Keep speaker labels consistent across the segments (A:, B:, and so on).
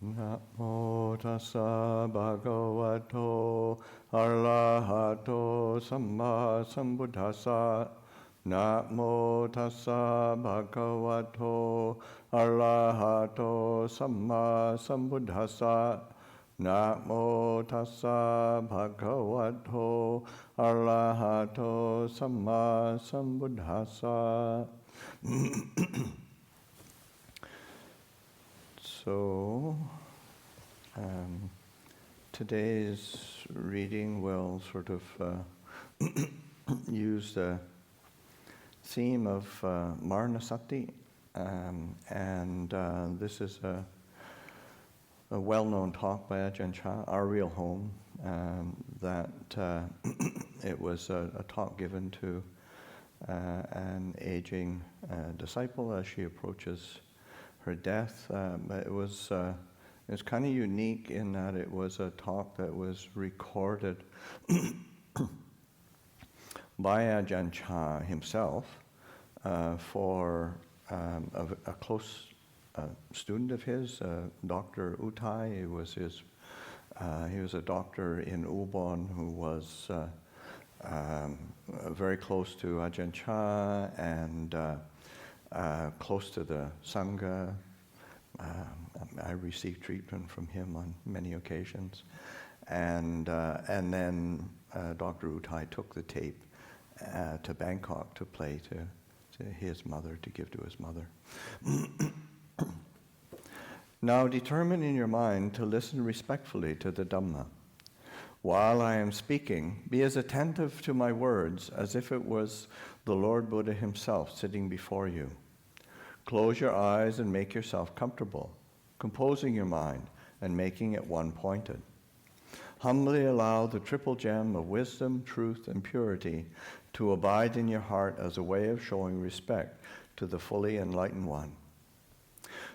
A: Namo tassa bhagavato arahato samma sambuddhassa. Namo tassa bhagavato arahato samma sambuddhassa. Namo tassa bhagavato arahato samma sambuddhassa. So, today's reading will sort of use the theme of Maranasati, and this is a well-known talk by Ajahn Chah, Our Real Home, that it was a talk given to an aging disciple as she approaches her death. But it was kind of unique in that it was a talk that was recorded by Ajahn Chah himself for a close student of his, Dr. Utai. He was a doctor in Ubon who was very close to Ajahn Chah and close to the Sangha. I received treatment from him on many occasions. And then Dr. Utai took the tape to Bangkok to play to his mother, to give to his mother. Now determine in your mind to listen respectfully to the Dhamma. While I am speaking, be as attentive to my words as if it was the Lord Buddha himself sitting before you. Close your eyes and make yourself comfortable, composing your mind and making it one-pointed. Humbly allow the triple gem of wisdom, truth, and purity to abide in your heart as a way of showing respect to the fully enlightened one.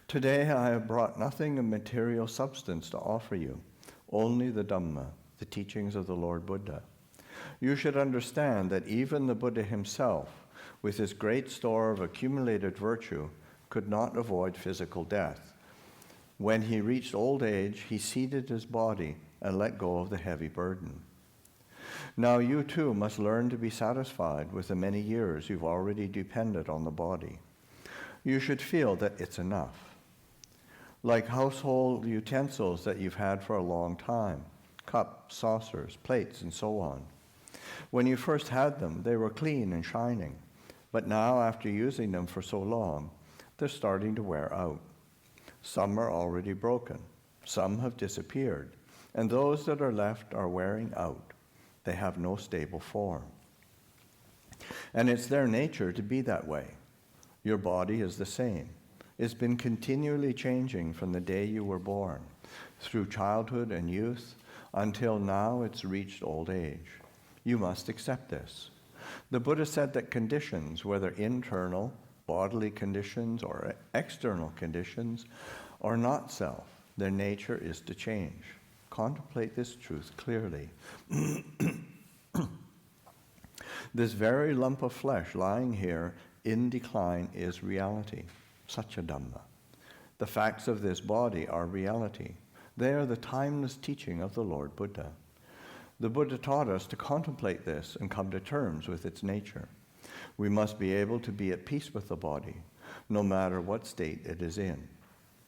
A: Today I have brought nothing of material substance to offer you, only the Dhamma, the teachings of the Lord Buddha. You should understand that even the Buddha himself, with his great store of accumulated virtue, could not avoid physical death. When he reached old age, he ceded his body and let go of the heavy burden. Now you too must learn to be satisfied with the many years you've already depended on the body. You should feel that it's enough. Like household utensils that you've had for a long time, cups, saucers, plates, and so on. When you first had them, they were clean and shining, but now after using them for so long, they're starting to wear out. Some are already broken, some have disappeared, and those that are left are wearing out. They have no stable form. And it's their nature to be that way. Your body is the same. It's been continually changing from the day you were born, through childhood and youth, until now it's reached old age. You must accept this. The Buddha said that conditions, whether internal, bodily conditions, or external conditions, are not self. Their nature is to change. Contemplate this truth clearly. This very lump of flesh lying here in decline is reality, such a Dhamma. The facts of this body are reality. They are the timeless teaching of the Lord Buddha. The Buddha taught us to contemplate this and come to terms with its nature. We must be able to be at peace with the body, no matter what state it is in.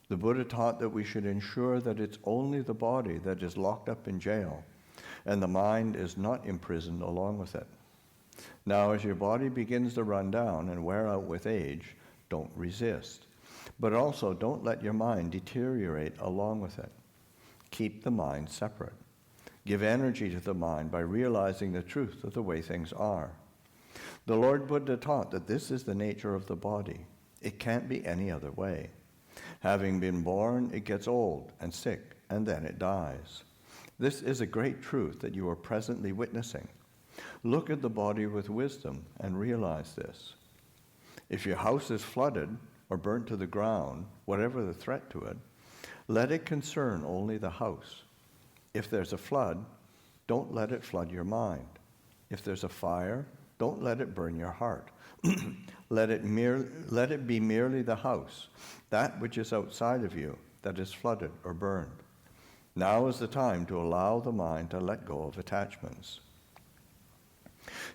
A: The Buddha taught that we should ensure that it's only the body that is locked up in jail, and the mind is not imprisoned along with it. Now, as your body begins to run down and wear out with age, don't resist. But also don't let your mind deteriorate along with it. Keep the mind separate. Give energy to the mind by realizing the truth of the way things are. The Lord Buddha taught that this is the nature of the body. It can't be any other way. Having been born, it gets old and sick, and then it dies. This is a great truth that you are presently witnessing. Look at the body with wisdom and realize this. If your house is flooded or burnt to the ground, whatever the threat to it, let it concern only the house. If there's a flood, don't let it flood your mind. If there's a fire, don't let it burn your heart. Let it be merely the house, that which is outside of you, that is flooded or burned. Now is the time to allow the mind to let go of attachments.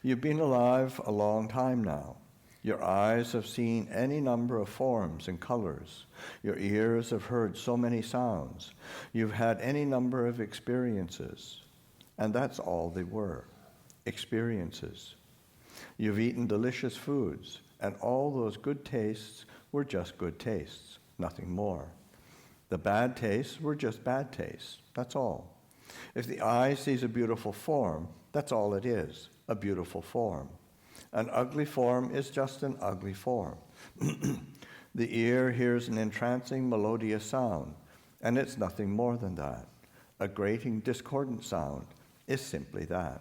A: You've been alive a long time now. Your eyes have seen any number of forms and colors. Your ears have heard so many sounds. You've had any number of experiences. And that's all they were, experiences. You've eaten delicious foods, and all those good tastes were just good tastes, nothing more. The bad tastes were just bad tastes, that's all. If the eye sees a beautiful form, that's all it is, a beautiful form. An ugly form is just an ugly form. The ear hears an entrancing melodious sound, and it's nothing more than that. A grating discordant sound is simply that.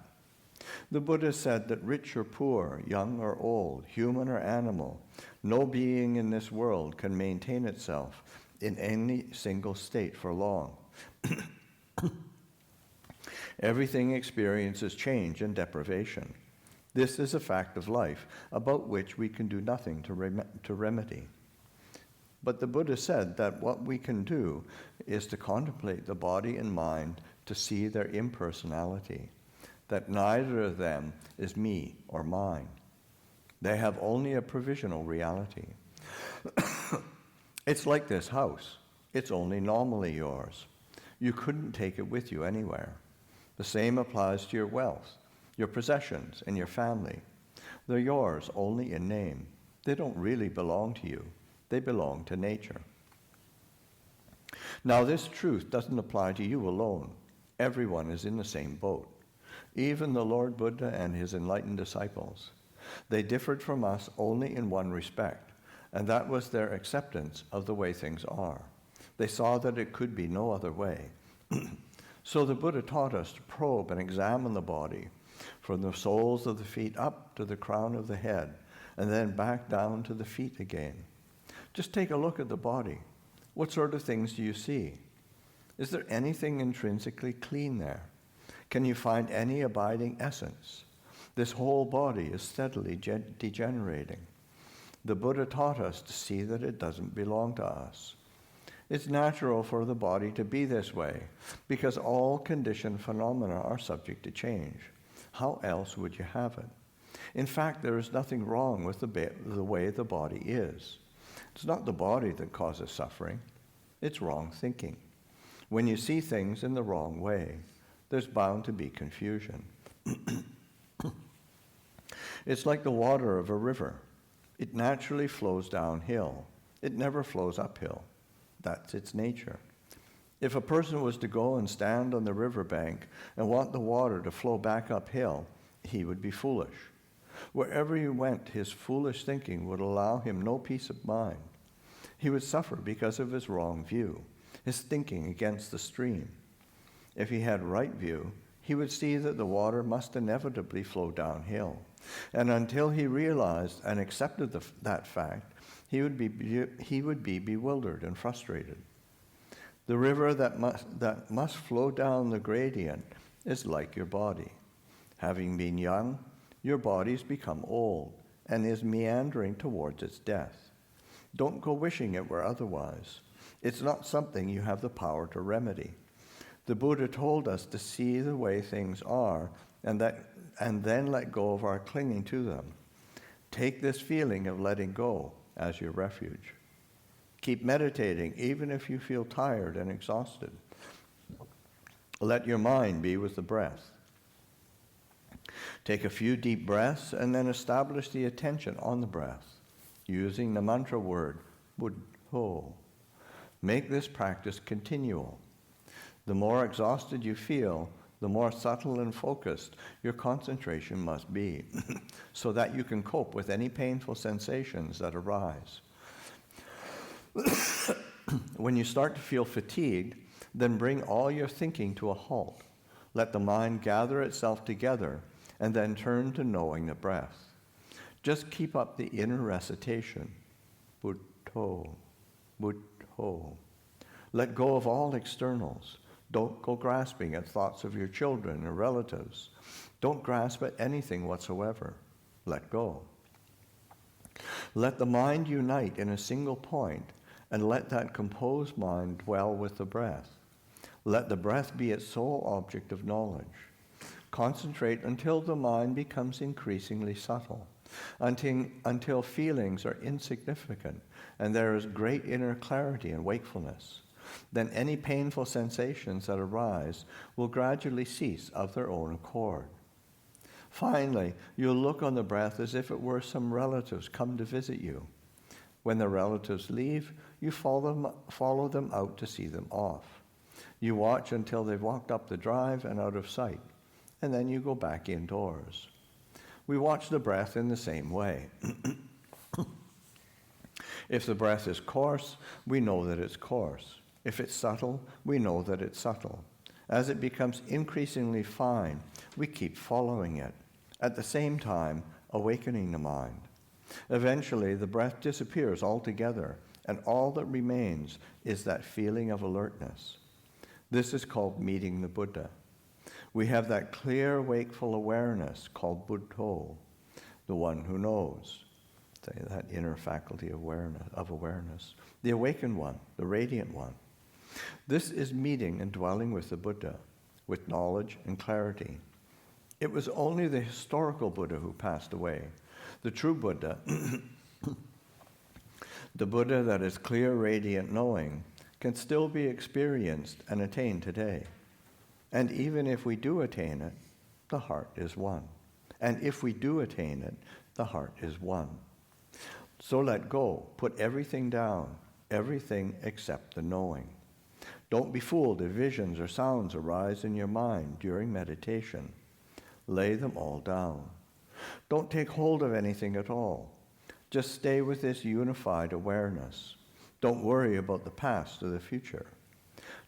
A: The Buddha said that rich or poor, young or old, human or animal, no being in this world can maintain itself in any single state for long. Everything experiences change and deprivation. This is a fact of life about which we can do nothing to remedy. But the Buddha said that what we can do is to contemplate the body and mind to see their impersonality, that neither of them is me or mine. They have only a provisional reality. It's like this house. It's only nominally yours. You couldn't take it with you anywhere. The same applies to your wealth, your possessions, and your family. They're yours only in name. They don't really belong to you. They belong to nature. Now, this truth doesn't apply to you alone. Everyone is in the same boat. Even the Lord Buddha and his enlightened disciples. They differed from us only in one respect, and that was their acceptance of the way things are. They saw that it could be no other way. So the Buddha taught us to probe and examine the body, from the soles of the feet up to the crown of the head, and then back down to the feet again. Just take a look at the body. What sort of things do you see? Is there anything intrinsically clean there? Can you find any abiding essence? This whole body is steadily degenerating. The Buddha taught us to see that it doesn't belong to us. It's natural for the body to be this way because all conditioned phenomena are subject to change. How else would you have it? In fact, there is nothing wrong with the way the body is. It's not the body that causes suffering. It's wrong thinking. When you see things in the wrong way, there's bound to be confusion. It's like the water of a river. It naturally flows downhill. It never flows uphill. That's its nature. If a person was to go and stand on the riverbank and want the water to flow back uphill, he would be foolish. Wherever he went, his foolish thinking would allow him no peace of mind. He would suffer because of his wrong view, his thinking against the stream. If he had right view, he would see that the water must inevitably flow downhill. And until he realized and accepted that fact, he would be bewildered and frustrated. The river that must flow down the gradient is like your body. Having been young, your body's become old and is meandering towards its death. Don't go wishing it were otherwise. It's not something you have the power to remedy. The Buddha told us to see the way things are and then let go of our clinging to them. Take this feeling of letting go as your refuge. Keep meditating even if you feel tired and exhausted. Let your mind be with the breath. Take a few deep breaths and then establish the attention on the breath, using the mantra word, Buddho. Make this practice continual. The more exhausted you feel, the more subtle and focused your concentration must be, so that you can cope with any painful sensations that arise. When you start to feel fatigued, then bring all your thinking to a halt. Let the mind gather itself together, and then turn to knowing the breath. Just keep up the inner recitation, Buddho, Buddho. Let go of all externals. Don't go grasping at thoughts of your children or relatives. Don't grasp at anything whatsoever. Let go. Let the mind unite in a single point and let that composed mind dwell with the breath. Let the breath be its sole object of knowledge. Concentrate until the mind becomes increasingly subtle, until feelings are insignificant and there is great inner clarity and wakefulness. Then any painful sensations that arise will gradually cease of their own accord. Finally, you'll look on the breath as if it were some relatives come to visit you. When the relatives leave, you follow them out to see them off. You watch until they've walked up the drive and out of sight, and then you go back indoors. We watch the breath in the same way. If the breath is coarse, we know that it's coarse. If it's subtle, we know that it's subtle. As it becomes increasingly fine, we keep following it, at the same time awakening the mind. Eventually, the breath disappears altogether, and all that remains is that feeling of alertness. This is called meeting the Buddha. We have that clear, wakeful awareness called Buddho, the one who knows, that inner faculty of awareness, the awakened one, the radiant one. This is meeting and dwelling with the Buddha, with knowledge and clarity. It was only the historical Buddha who passed away. The true Buddha, the Buddha that is clear, radiant knowing, can still be experienced and attained today. And even if we do attain it, the heart is one. And if we do attain it, the heart is one. So let go, put everything down, everything except the knowing. Don't be fooled if visions or sounds arise in your mind during meditation. Lay them all down. Don't take hold of anything at all. Just stay with this unified awareness. Don't worry about the past or the future.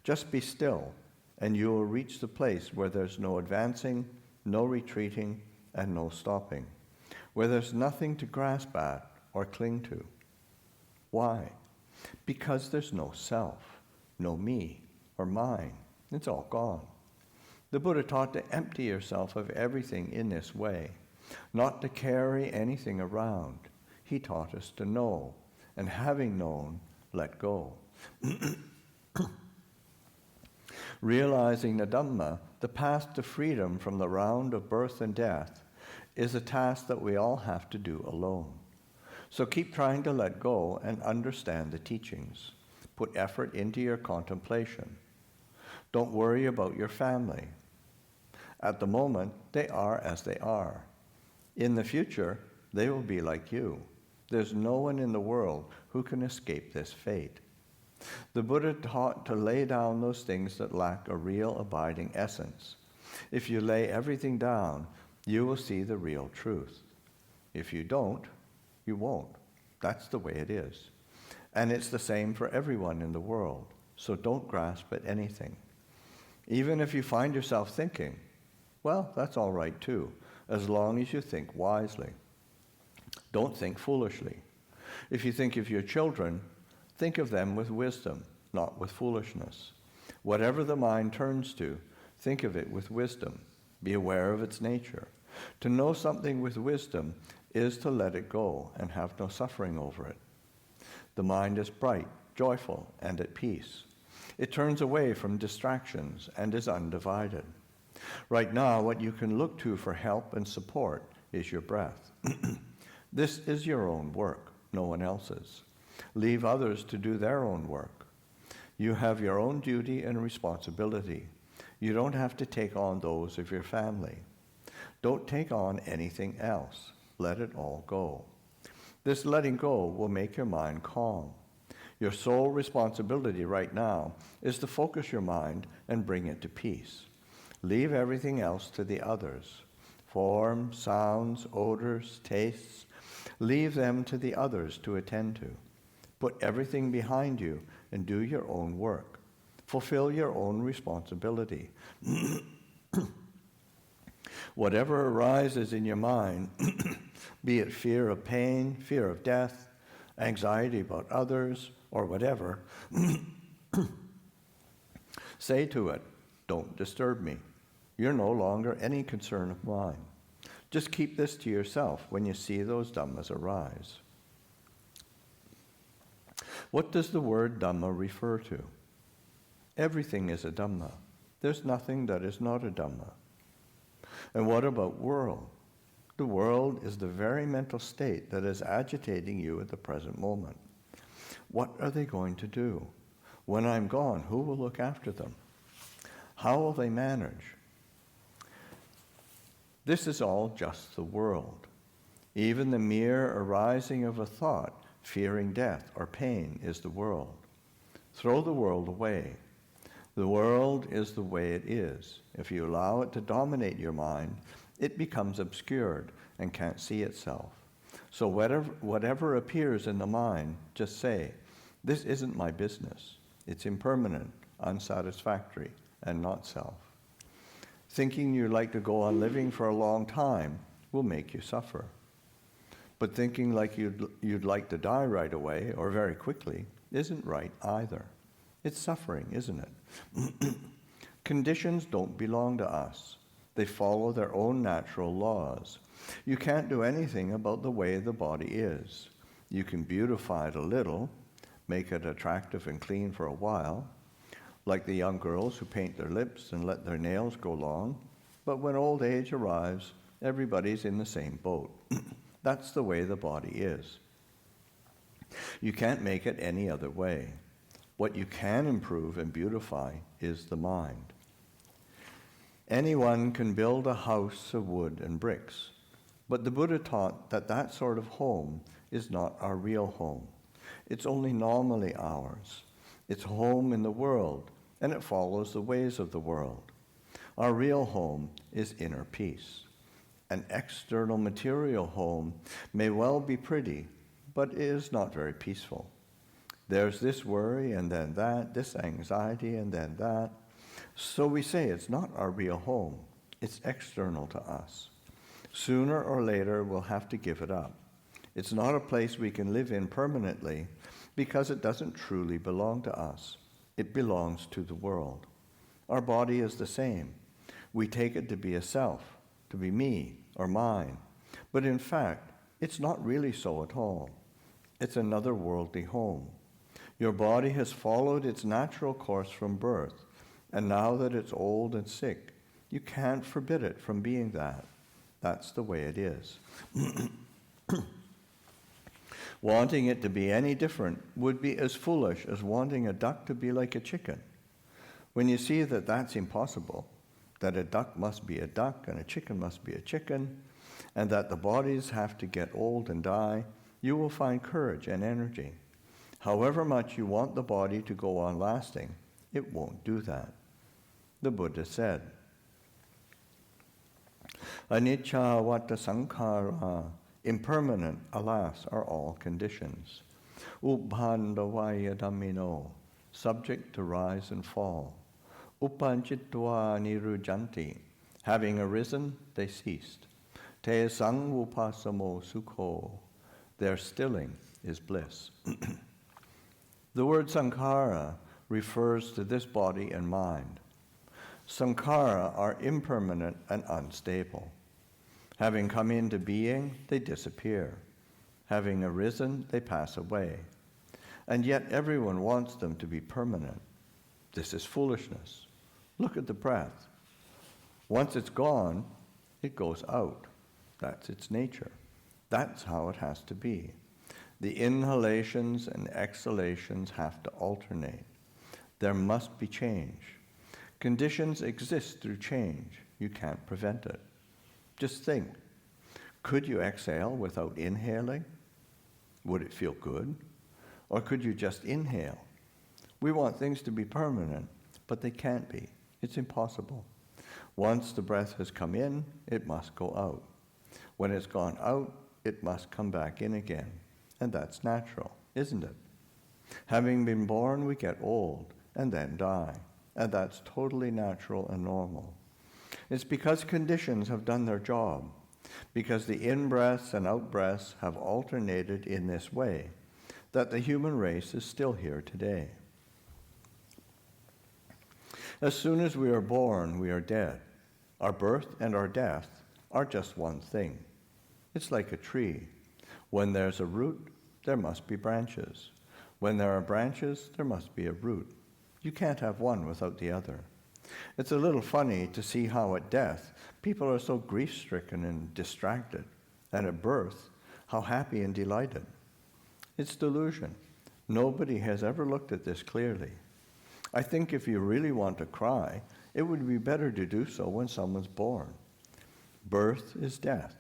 A: Just be still, and you will reach the place where there's no advancing, no retreating, and no stopping, where there's nothing to grasp at or cling to. Why? Because there's no self, no me or mine. It's all gone. The Buddha taught to empty yourself of everything in this way, not to carry anything around. He taught us to know, and having known, let go. Realizing the Dhamma, the path to freedom from the round of birth and death, is a task that we all have to do alone. So keep trying to let go and understand the teachings. Put effort into your contemplation. Don't worry about your family. At the moment, they are as they are. In the future, they will be like you. There's no one in the world who can escape this fate. The Buddha taught to lay down those things that lack a real abiding essence. If you lay everything down, you will see the real truth. If you don't, you won't. That's the way it is. And it's the same for everyone in the world, so don't grasp at anything. Even if you find yourself thinking, well, that's all right too, as long as you think wisely. Don't think foolishly. If you think of your children, think of them with wisdom, not with foolishness. Whatever the mind turns to, think of it with wisdom. Be aware of its nature. To know something with wisdom is to let it go and have no suffering over it. The mind is bright, joyful, and at peace. It turns away from distractions and is undivided. Right now, what you can look to for help and support is your breath. This is your own work, no one else's. Leave others to do their own work. You have your own duty and responsibility. You don't have to take on those of your family. Don't take on anything else. Let it all go. This letting go will make your mind calm. Your sole responsibility right now is to focus your mind and bring it to peace. Leave everything else to the others. Form, sounds, odors, tastes. Leave them to the others to attend to. Put everything behind you and do your own work. Fulfill your own responsibility. Whatever arises in your mind, be it fear of pain, fear of death, anxiety about others, or whatever, say to it, don't disturb me. You're no longer any concern of mine. Just keep this to yourself when you see those dhammas arise. What does the word Dhamma refer to? Everything is a Dhamma. There's nothing that is not a Dhamma. And what about world? The world is the very mental state that is agitating you at the present moment. What are they going to do? When I'm gone, who will look after them? How will they manage? This is all just the world. Even the mere arising of a thought, fearing death or pain, is the world. Throw the world away. The world is the way it is. If you allow it to dominate your mind, it becomes obscured and can't see itself. So whatever appears in the mind, just say, this isn't my business. It's impermanent, unsatisfactory, and not self. Thinking you like to go on living for a long time will make you suffer. But thinking like you'd like to die right away or very quickly isn't right either. It's suffering, isn't it? Conditions don't belong to us. They follow their own natural laws. You can't do anything about the way the body is. You can beautify it a little, make it attractive and clean for a while, like the young girls who paint their lips and let their nails go long. But when old age arrives, everybody's in the same boat. That's the way the body is. You can't make it any other way. What you can improve and beautify is the mind. Anyone can build a house of wood and bricks, but the Buddha taught that that sort of home is not our real home. It's only nominally ours. It's home in the world, and it follows the ways of the world. Our real home is inner peace. An external material home may well be pretty, but it is not very peaceful. There's this worry and then that, this anxiety and then that. So we say it's not our real home. It's external to us. Sooner or later, we'll have to give it up. It's not a place we can live in permanently because it doesn't truly belong to us. It belongs to the world. Our body is the same. We take it to be a self, to be me or mine. But in fact, it's not really so at all. It's another worldly home. Your body has followed its natural course from birth, and now that it's old and sick, you can't forbid it from being that. That's the way it is. Wanting it to be any different would be as foolish as wanting a duck to be like a chicken. When you see that that's impossible, that a duck must be a duck and a chicken must be a chicken, and that the bodies have to get old and die, you will find courage and energy. However much you want the body to go on lasting, it won't do that. The Buddha said, Anicca vata sankhara, impermanent, alas, are all conditions. Ubbandavaya dhammino, subject to rise and fall. Upanchitva nirujanti, having arisen, they ceased. Te sangupasamo sukho, their stilling is bliss. The word sankhara refers to this body and mind. Sankhara are impermanent and unstable. Having come into being, they disappear. Having arisen, they pass away. And yet everyone wants them to be permanent. This is foolishness. Look at the breath. Once it's gone, it goes out. That's its nature. That's how it has to be. The inhalations and exhalations have to alternate. There must be change. Conditions exist through change. You can't prevent it. Just think, could you exhale without inhaling? Would it feel good? Or could you just inhale? We want things to be permanent, but they can't be. It's impossible. Once the breath has come in, it must go out. When it's gone out, it must come back in again. And that's natural, isn't it? Having been born, we get old and then die. And that's totally natural and normal. It's because conditions have done their job, because the in-breaths and out-breaths have alternated in this way, that the human race is still here today. As soon as we are born, we are dead. Our birth and our death are just one thing. It's like a tree. When there's a root, there must be branches. When there are branches, there must be a root. You can't have one without the other. It's a little funny to see how at death, people are so grief-stricken and distracted, and at birth, how happy and delighted. It's delusion. Nobody has ever looked at this clearly. I think if you really want to cry, it would be better to do so when someone's born. Birth is death.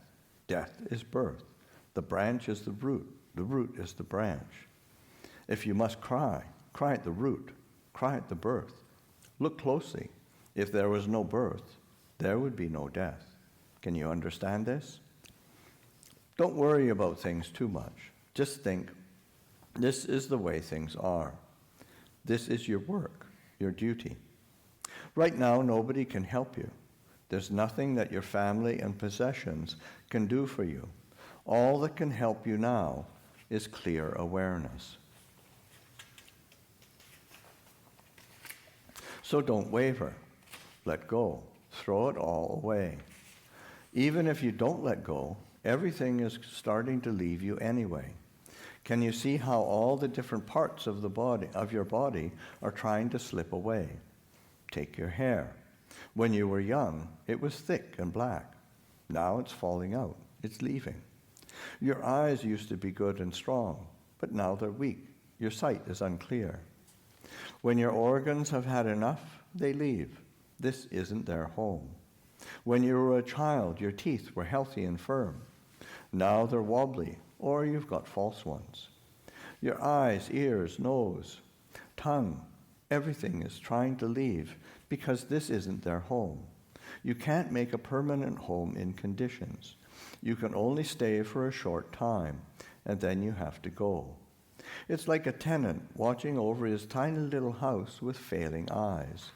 A: Death is birth. The branch is the root. The root is the branch. If you must cry, cry at the root. Cry at the birth. Look closely. If there was no birth, there would be no death. Can you understand this? Don't worry about things too much. Just think, this is the way things are. This is your work, your duty. Right now, nobody can help you. There's nothing that your family and possessions can do for you. All that can help you now is clear awareness. So don't waver. Let go. Throw it all away. Even if you don't let go, everything is starting to leave you anyway. Can you see how all the different parts of your body are trying to slip away? Take your hair. When you were young, it was thick and black. Now it's falling out. It's leaving. Your eyes used to be good and strong, but now they're weak. Your sight is unclear. When your organs have had enough, they leave. This isn't their home. When you were a child, your teeth were healthy and firm. Now they're wobbly, or you've got false ones. Your eyes, ears, nose, tongue, everything is trying to leave because this isn't their home. You can't make a permanent home in conditions. You can only stay for a short time, and then you have to go. It's like a tenant watching over his tiny little house with failing eyes.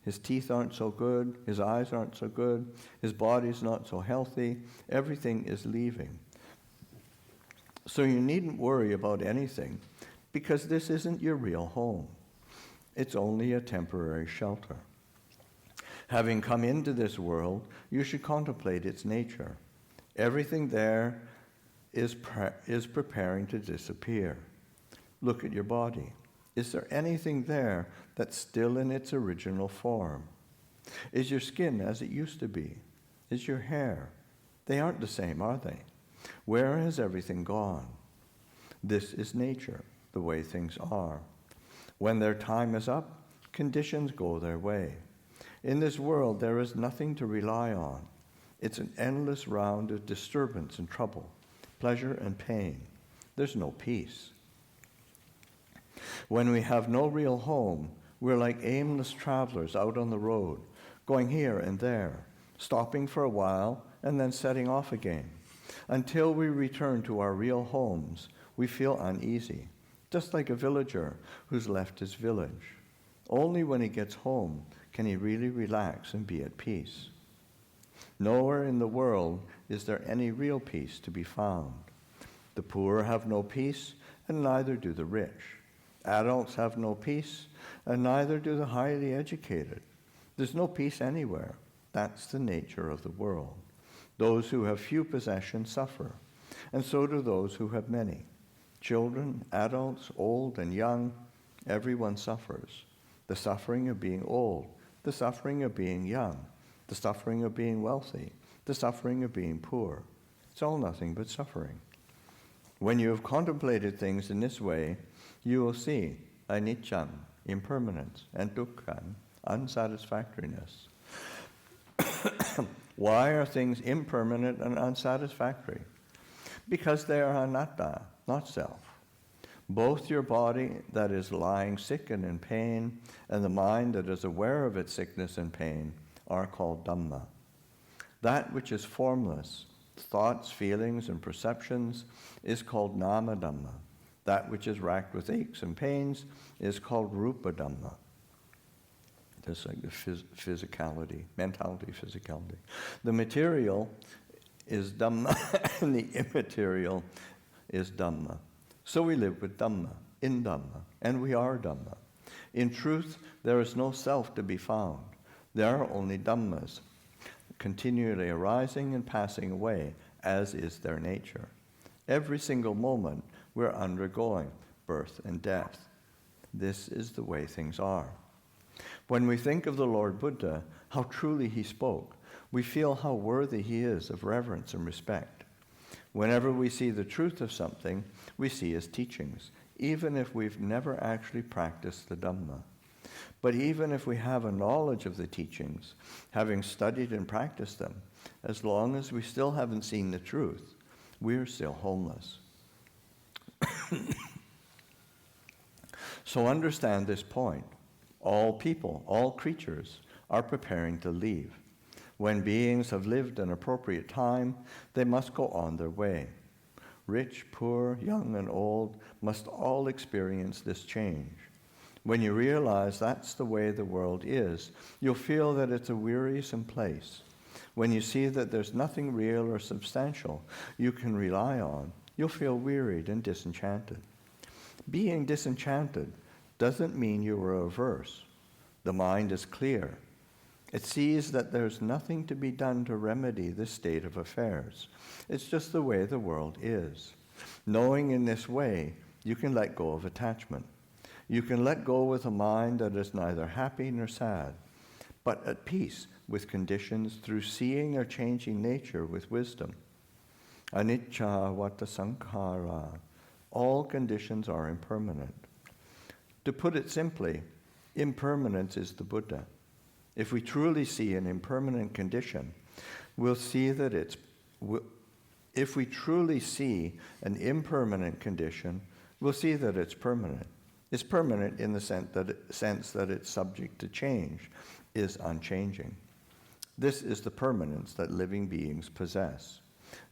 A: His teeth aren't so good, his eyes aren't so good, his body's not so healthy, everything is leaving. So you needn't worry about anything, because this isn't your real home. It's only a temporary shelter. Having come into this world, you should contemplate its nature. Everything there is preparing to disappear. Look at your body. Is there anything there that's still in its original form? Is your skin as it used to be? Is your hair? They aren't the same, are they? Where has everything gone? This is nature, the way things are. When their time is up, conditions go their way. In this world, there is nothing to rely on. It's an endless round of disturbance and trouble, pleasure and pain. There's no peace. When we have no real home, we're like aimless travelers out on the road, going here and there, stopping for a while and then setting off again. Until we return to our real homes, we feel uneasy, just like a villager who's left his village. Only when he gets home can he really relax and be at peace. Nowhere in the world is there any real peace to be found. The poor have no peace, and neither do the rich. Adults have no peace, and neither do the highly educated. There's no peace anywhere. That's the nature of the world. Those who have few possessions suffer, and so do those who have many. Children, adults, old and young, everyone suffers. The suffering of being old, the suffering of being young, the suffering of being wealthy, the suffering of being poor. It's all nothing but suffering. When you have contemplated things in this way, you will see anicca, impermanence, and dukkha, unsatisfactoriness. Why are things impermanent and unsatisfactory? Because they are anatta, not self. Both your body that is lying sick and in pain and the mind that is aware of its sickness and pain are called Dhamma. That which is formless, thoughts, feelings, and perceptions, is called Nama Dhamma. That which is racked with aches and pains is called Rupa Dhamma. That's like the physicality, mentality, physicality. The material is Dhamma, and the immaterial is Dhamma. So we live with Dhamma, in Dhamma, and we are Dhamma. In truth, there is no self to be found. There are only Dhammas, continually arising and passing away, as is their nature. Every single moment, we're undergoing birth and death. This is the way things are. When we think of the Lord Buddha, how truly he spoke, we feel how worthy he is of reverence and respect. Whenever we see the truth of something, we see his teachings, even if we've never actually practiced the Dhamma. But even if we have a knowledge of the teachings, having studied and practiced them, as long as we still haven't seen the truth, we're still homeless. So understand this point. All people, all creatures, are preparing to leave. When beings have lived an appropriate time, they must go on their way. Rich, poor, young, and old must all experience this change. When you realize that's the way the world is, you'll feel that it's a wearisome place. When you see that there's nothing real or substantial you can rely on, you'll feel wearied and disenchanted. Being disenchanted doesn't mean you are averse. The mind is clear. It sees that there's nothing to be done to remedy this state of affairs. It's just the way the world is. Knowing in this way, you can let go of attachment. You can let go with a mind that is neither happy nor sad, but at peace with conditions through seeing their changing nature with wisdom. Anicca vata sankhara. All conditions are impermanent. To put it simply, impermanence is the Buddha. If we truly see an impermanent condition, we'll see that it's... If we truly see an impermanent condition, we'll see that it's permanent. It's permanent in the sense that it's subject to change, is unchanging. This is the permanence that living beings possess.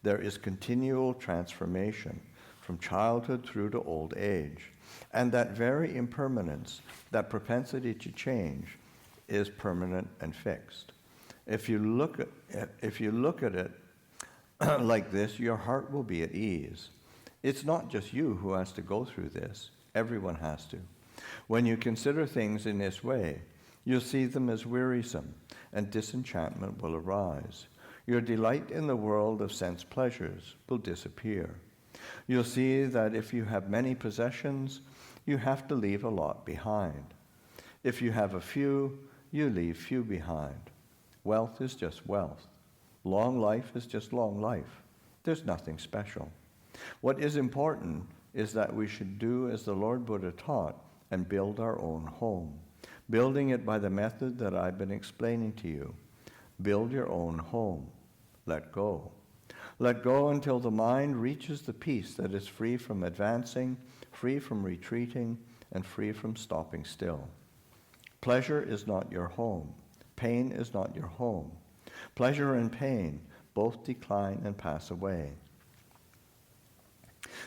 A: There is continual transformation from childhood through to old age. And that very impermanence, that propensity to change, is permanent and fixed. If you look at it like this, your heart will be at ease. It's not just you who has to go through this. Everyone has to. When you consider things in this way, you'll see them as wearisome, and disenchantment will arise. Your delight in the world of sense pleasures will disappear. You'll see that if you have many possessions, you have to leave a lot behind. If you have a few, you leave few behind. Wealth is just wealth. Long life is just long life. There's nothing special. What is important is that we should do as the Lord Buddha taught and build our own home, building it by the method that I've been explaining to you. Build your own home. Let go. Let go until the mind reaches the peace that is free from advancing, free from retreating, and free from stopping still. Pleasure is not your home. Pain is not your home. Pleasure and pain both decline and pass away.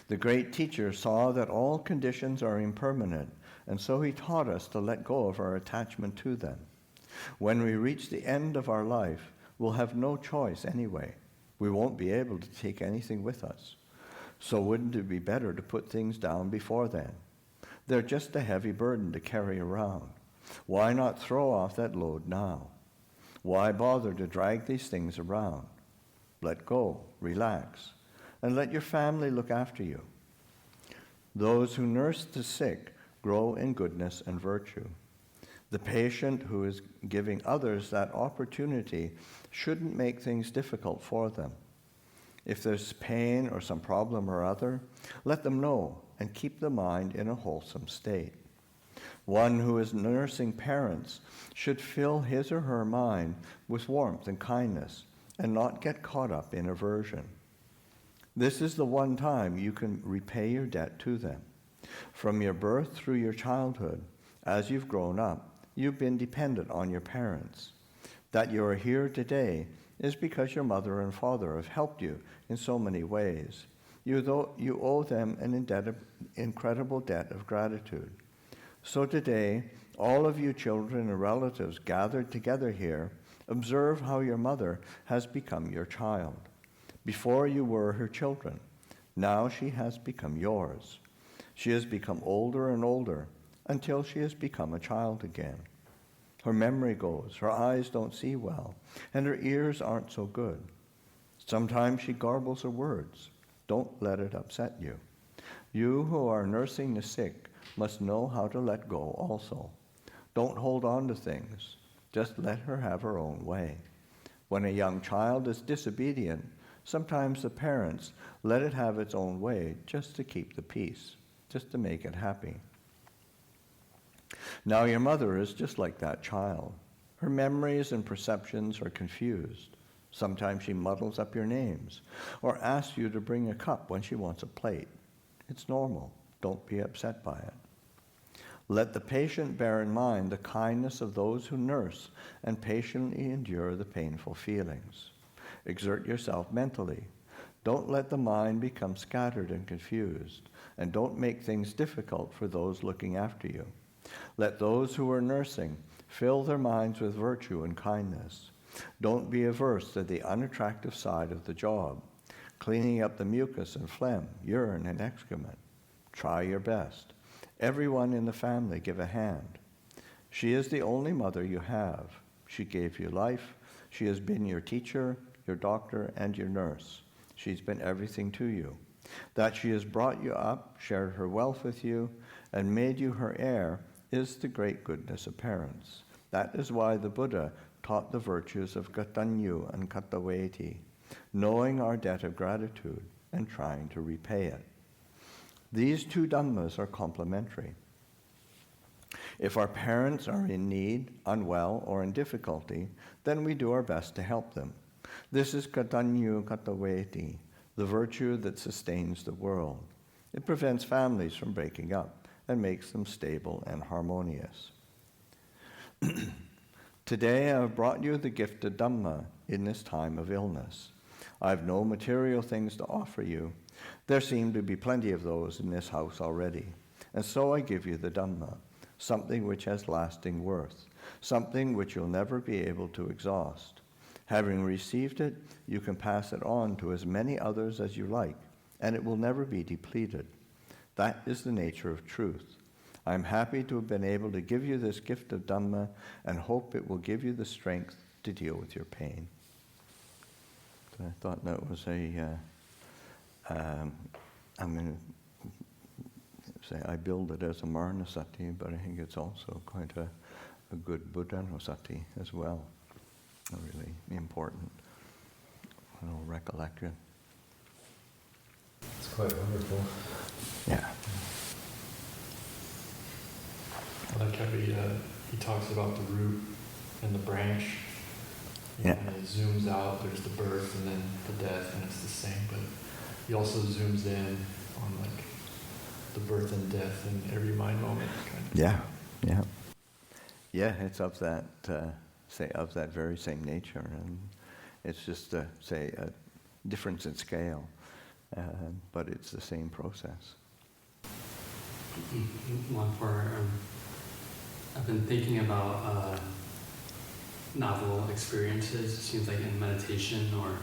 A: The great teacher saw that all conditions are impermanent, and so he taught us to let go of our attachment to them. When we reach the end of our life, we'll have no choice anyway. We won't be able to take anything with us. So wouldn't it be better to put things down before then? They're just a heavy burden to carry around. Why not throw off that load now? Why bother to drag these things around? Let go, relax, and let your family look after you. Those who nurse the sick grow in goodness and virtue. The patient who is giving others that opportunity shouldn't make things difficult for them. If there's pain or some problem or other, let them know and keep the mind in a wholesome state. One who is nursing parents should fill his or her mind with warmth and kindness and not get caught up in aversion. This is the one time you can repay your debt to them. From your birth through your childhood, as you've grown up, you've been dependent on your parents. That you are here today is because your mother and father have helped you in so many ways. You owe them an incredible debt of gratitude. So today, all of you children and relatives gathered together here, observe how your mother has become your child. Before you were her children, now she has become yours. She has become older and older until she has become a child again. Her memory goes, her eyes don't see well, and her ears aren't so good. Sometimes she garbles her words. Don't let it upset you. You who are nursing the sick must know how to let go also. Don't hold on to things. Just let her have her own way. When a young child is disobedient, sometimes the parents let it have its own way just to keep the peace, just to make it happy. Now your mother is just like that child. Her memories and perceptions are confused. Sometimes she muddles up your names or asks you to bring a cup when she wants a plate. It's normal. Don't be upset by it. Let the patient bear in mind the kindness of those who nurse and patiently endure the painful feelings. Exert yourself mentally. Don't let the mind become scattered and confused, and don't make things difficult for those looking after you. Let those who are nursing fill their minds with virtue and kindness. Don't be averse to the unattractive side of the job, cleaning up the mucus and phlegm, urine and excrement. Try your best. Everyone in the family give a hand. She is the only mother you have. She gave you life. She has been your teacher, your doctor, and your nurse. She's been everything to you. That she has brought you up, shared her wealth with you, and made you her heir is the great goodness of parents. That is why the Buddha taught the virtues of Gatanyu and Kataweti, knowing our debt of gratitude and trying to repay it. These two Dhammas are complementary. If our parents are in need, unwell, or in difficulty, then we do our best to help them. This is Gatanyu Kataweti, the virtue that sustains the world. It prevents families from breaking up and makes them stable and harmonious. Today I have brought you the gift of Dhamma in this time of illness. I have no material things to offer you. There seem to be plenty of those in this house already. And so I give you the Dhamma, something which has lasting worth, something which you'll never be able to exhaust. Having received it, you can pass it on to as many others as you like, and it will never be depleted. That is the nature of truth. I am happy to have been able to give you this gift of Dhamma and hope it will give you the strength to deal with your pain. So I thought that was I'm going to say I build it as a Maranasati, but I think it's also quite a good Buddhanussati as well. A really important recollection.
B: It's quite wonderful.
A: Yeah.
C: I like how he talks about the root and the branch.
A: Yeah.
C: And it zooms out, there's the birth and then the death, and it's the same, but he also zooms in on like the birth and death in every mind moment. Kind of.
A: Yeah, yeah. Yeah, it's of that, of that very same nature, and it's just, a difference in scale, but it's the same process.
D: Luang Por, I've been thinking about novel experiences. It seems like in meditation or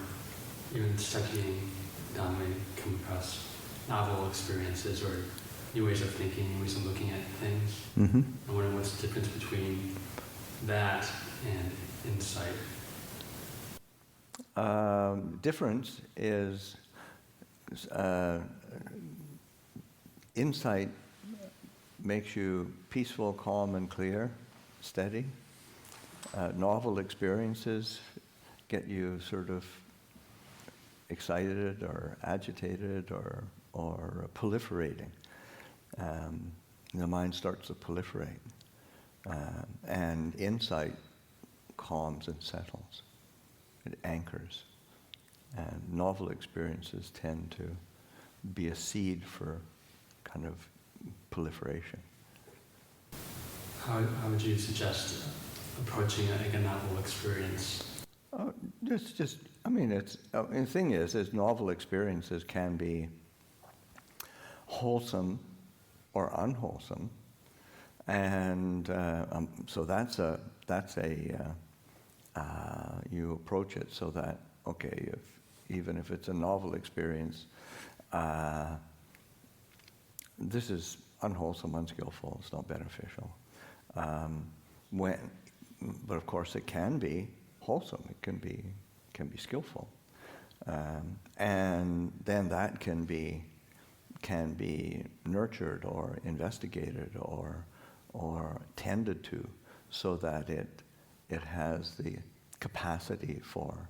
D: even studying Dhamma, you come across novel experiences or new ways of thinking, new ways of looking at things.
A: Mm-hmm.
D: I'm wondering what's the difference between that and insight.
A: Difference is insight makes you peaceful, calm, and clear, steady. Novel experiences get you sort of excited or agitated or proliferating. The mind starts to proliferate. And insight calms and settles. It anchors. And novel experiences tend to be a seed for kind of proliferation.
D: How would you suggest approaching a novel experience?
A: The thing is novel experiences can be wholesome or unwholesome, and so you approach it so that even if it's a novel experience, this is unwholesome, unskillful, it's not beneficial. But of course it can be wholesome, it can be skillful. And then that can be can be nurtured or investigated or tended to, so that it has the capacity for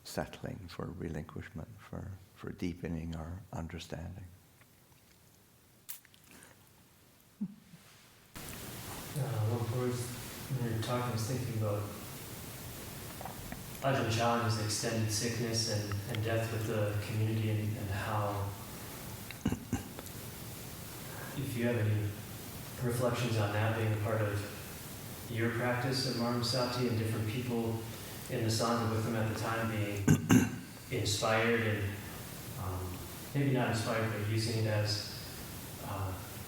A: settling, for relinquishment, for deepening our understanding.
B: Luang Por, when you were talking, I was thinking about Ajahn Chah and his extended sickness and death with the community, and how, if you have any reflections on that being a part of your practice of Mahamsati and different people in the Sangha with them at the time being inspired and maybe not inspired, but using it as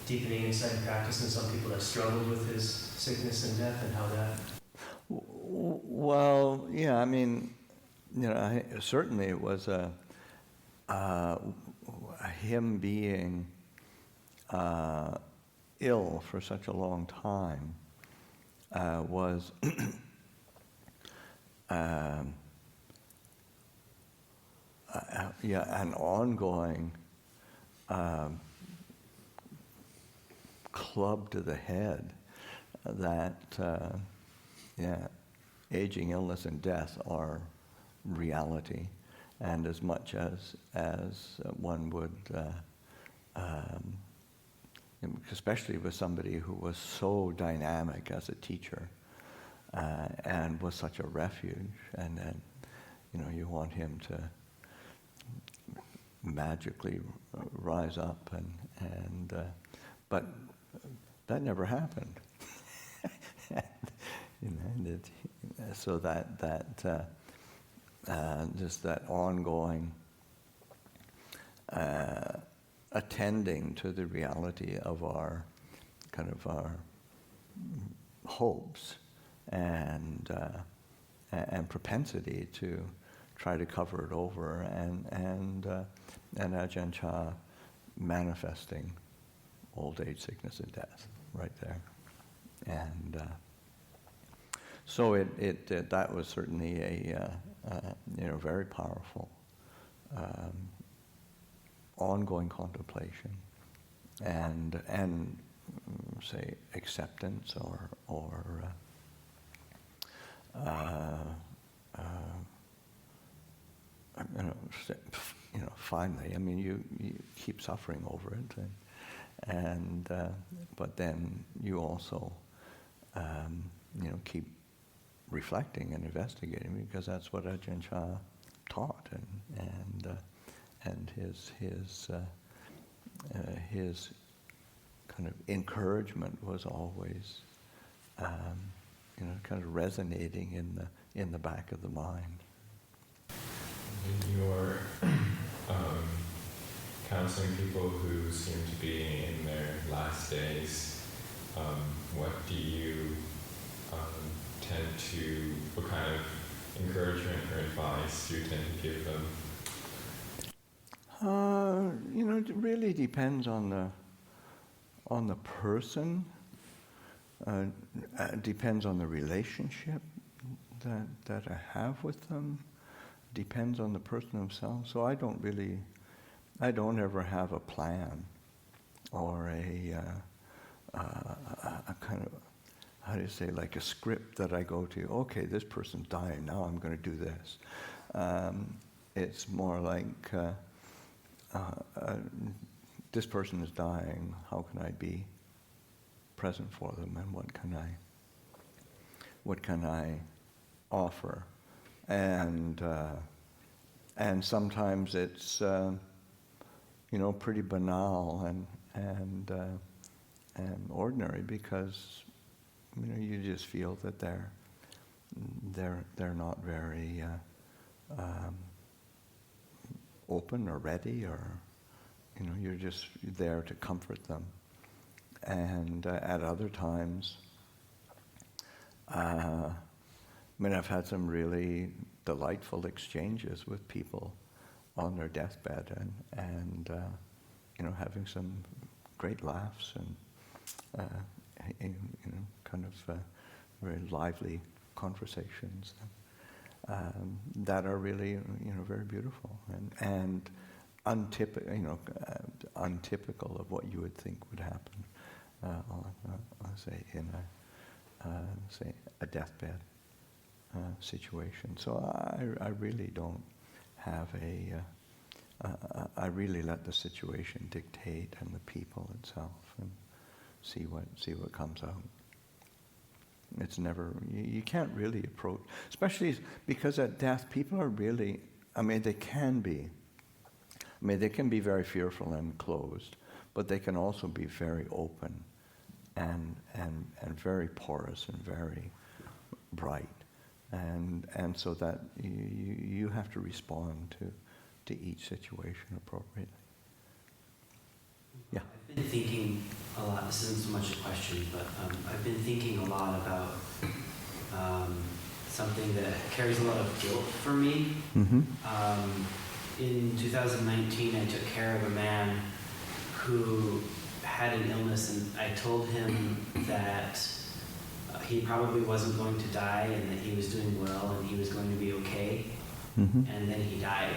B: deepening insight and practice, and some people that struggled with his sickness and death, and how that...
A: Well, yeah, I mean, certainly it was him being ill for such a long time was an ongoing club to the head that aging, illness, and death are reality, and as much as one would, especially with somebody who was so dynamic as a teacher and was such a refuge, and then you want him to magically rise up, and but that never happened. So that just that ongoing attending to the reality of our hopes and propensity to try to cover it over, and Ajahn Chah manifesting old age, sickness, and death right there, and so it that was certainly a very powerful ongoing contemplation and say acceptance or finally, I mean, you keep suffering over it, and but then you also keep reflecting and investigating, because that's what Ajahn Chah taught, and his kind of encouragement was always kind of resonating in the back of the mind.
E: When you're counseling people who seem to be in their last days, what do you what kind of encouragement or advice do you tend to give them?
A: It really depends on the person. Depends on the relationship that I have with them. Depends on the person themselves. So I don't ever have a plan or a kind of, how do you say, like a script that I go to. Okay, this person's dying, now I'm going to do this. It's more like, this person is dying, how can I be present for them, and what can I offer? And sometimes it's pretty banal and ordinary, because you just feel that they're not very open or ready, or you're just there to comfort them. And at other times, I've had some really delightful exchanges with people on their deathbed, and having some great laughs and kind of very lively conversations that are really very beautiful. And untypical of what you would think would happen, say in a deathbed situation. So I really don't have I really let the situation dictate and the people itself, and see what comes out. It's never, you can't really approach, especially because at death people are really, they can be very fearful and closed, but they can also be very open and very porous and very bright, and so that you have to respond to each situation appropriately. Yeah.
F: I've been thinking a lot, this isn't so much a question, but I've been thinking a lot about something that carries a lot of guilt for me.
A: Mm-hmm.
F: In 2019, I took care of a man who had an illness, and I told him that he probably wasn't going to die and that he was doing well and he was going to be okay.
A: Mm-hmm.
F: And then he died.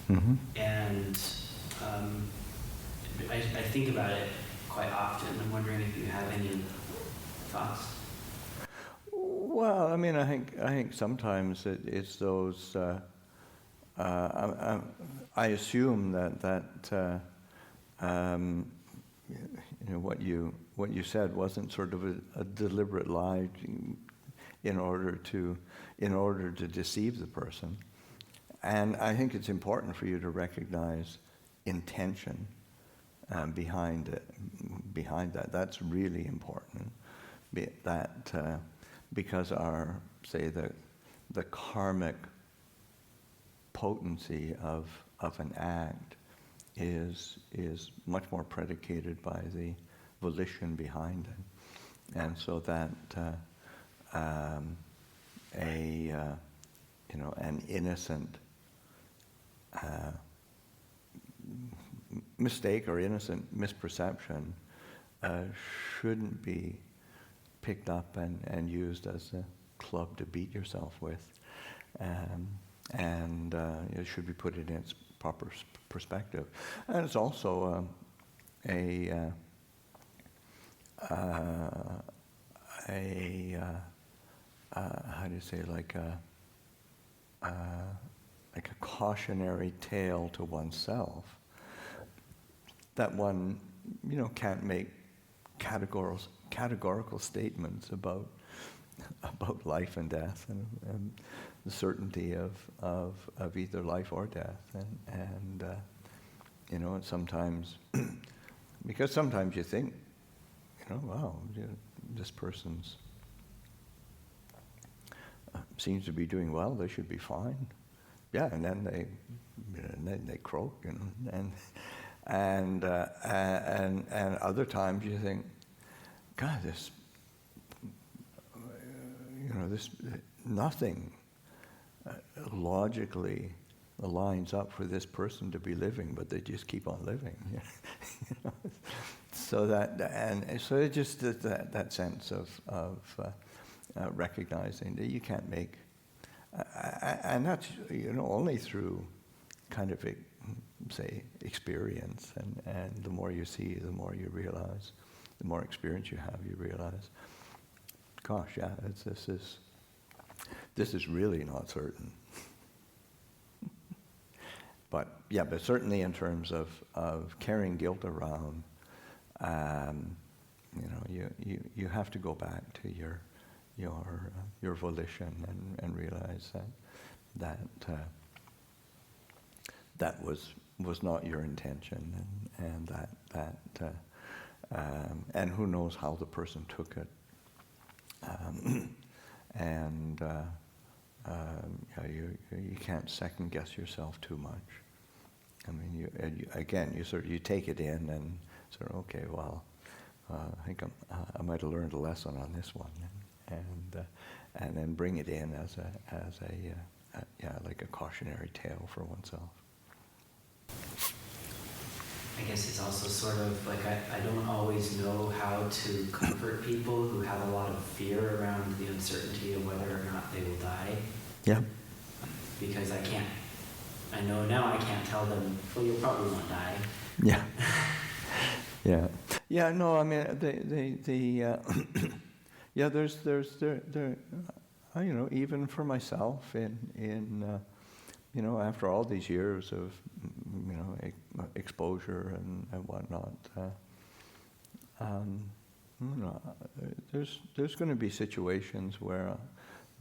A: Mm-hmm.
F: And I think about it quite often. I'm wondering if you have any thoughts.
A: Well, I think sometimes it's those. I assume that what you said wasn't sort of a deliberate lie in order to deceive the person. And I think it's important for you to recognize intention behind that. That's really important. Because the karmic potency of an act is much more predicated by the volition behind it, and so that an innocent mistake or innocent misperception shouldn't be picked up and used as a club to beat yourself with, and it should be put in its proper perspective. And it's also how do you say, like a cautionary tale to oneself, that one can't make categorical statements about life and death and the certainty of either life or death, and sometimes because sometimes you think, wow, this person's seems to be doing well, they should be fine. Yeah, and then they croak, and other times you think, God, this nothing logically lines up for this person to be living, but they just keep on living. So so it just that sense of recognizing that you can't make, and that's only through kind of experience, and the more you see, the more you realize, the more experience you have, you realize, gosh, yeah, this is really not certain. But certainly in terms of carrying guilt around, you have to go back to your volition and realize that was not your intention, and and who knows how the person took it, you can't second guess yourself too much. You take it in and sort of, okay, well, I think I might have learned a lesson on this one, and then bring it in as like a cautionary tale for oneself.
F: I guess it's also sort of like I don't always know how to comfort people who have a lot of fear around the uncertainty of whether or not they will die.
A: Yeah.
F: Because I I know now I can't tell them, well, you'll probably won't die.
A: Yeah. Yeah. No. I mean, yeah. There's even for myself in after all these years of exposure and whatnot, there's going to be situations where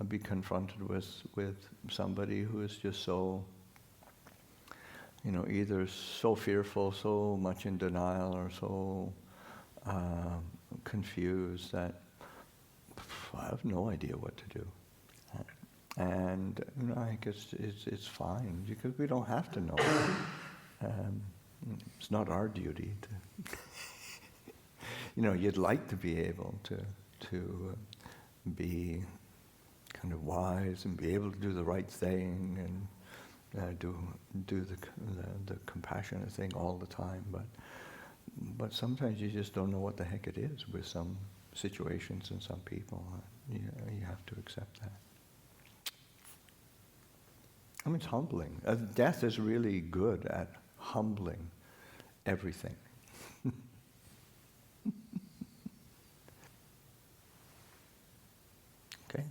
A: I'll be confronted with somebody who is just so, either so fearful, so much in denial, or so confused that I have no idea what to do. And I guess it's fine, because we don't have to know. It's not our duty to. You'd like to be able to be kind of wise and be able to do the right thing and do the compassionate thing all the time, but sometimes you just don't know what the heck it is with some situations and some people. You have to accept that. I mean, it's humbling. Death is really good at humbling everything. Okay.